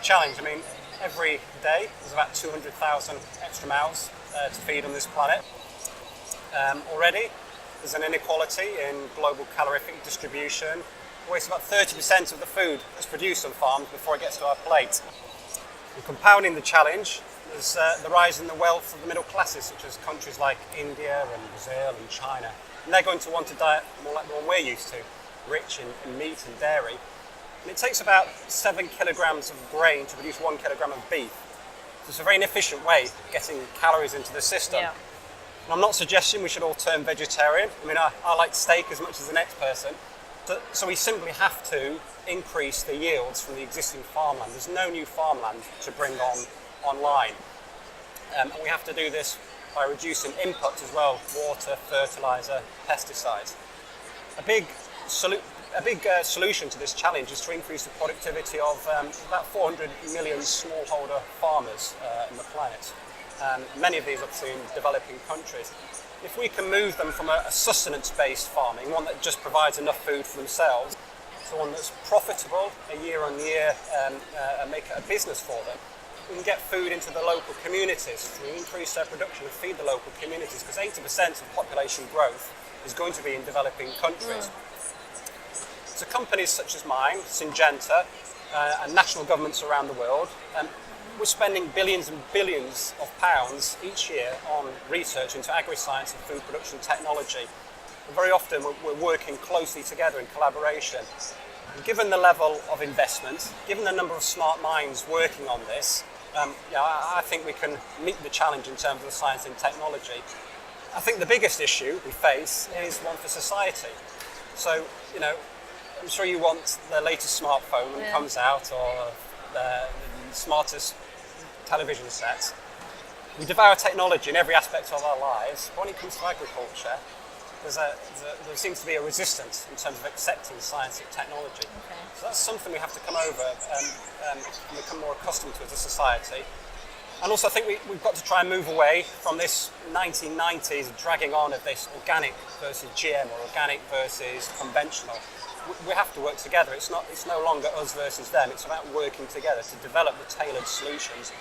challenge. I mean, every day there's about 200,000 extra mouths to feed on this planet. Already there's an inequality in global calorific distribution. We waste about 30% of the food that's produced on farms before it gets to our plate. And compounding the challenge, there's the rise in the wealth of the middle classes, such as countries like India and Brazil and China. And they're going to want a diet more like the one we're used to, rich in meat and dairy. And it takes about 7 kilograms of grain to produce 1 kilogram of beef. So it's a very inefficient way of getting calories into the system. Yeah. And I'm not suggesting we should all turn vegetarian. I mean, I like steak as much as the next person. So we simply have to increase the yields from the existing farmland. There's no new farmland to bring online. And we have to do this by reducing inputs as well, water, fertilizer, pesticides. A big solution to this challenge is to increase the productivity of about 400 million smallholder farmers in the planet. Many of these obviously in developing countries. If we can move them from a sustenance-based farming, one that just provides enough food for themselves, to one that's profitable year on year and make it a business for them, we can get food into the local communities. We increase their production and feed the local communities, because 80% of population growth is going to be in developing countries. So companies such as mine, Syngenta, and national governments around the world, we're spending billions and billions of pounds each year on research into agri-science and food production technology. And very often we're working closely together in collaboration. And given the level of investment, given the number of smart minds working on this, I think we can meet the challenge in terms of the science and technology. I think the biggest issue we face is one for society. So, I'm sure you want the latest smartphone when it comes out, or the smartest television set. We devour technology in every aspect of our lives, but when it comes to agriculture, there seems to be a resistance in terms of accepting science and technology. Okay. So that's something we have to come over and become more accustomed to as a society. And also I think we've got to try and move away from this 1990s dragging on of this organic versus GM or organic versus conventional. We have to work together. It's no longer us versus them. It's about working together to develop the tailored solutions.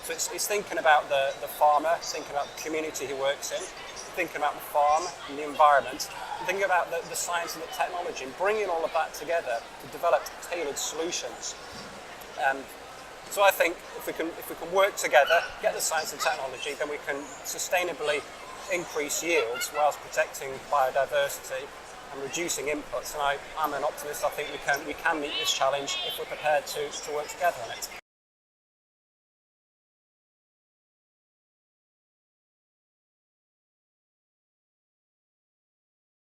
So it's thinking about the farmer, thinking about the community he works in, thinking about the farm and the environment, and thinking about the science and the technology, and bringing all of that together to develop tailored solutions. So I think if we can work together, get the science and technology, then we can sustainably increase yields whilst protecting biodiversity and reducing inputs. And I'm an optimist. I think we can meet this challenge if we're prepared to work together on it.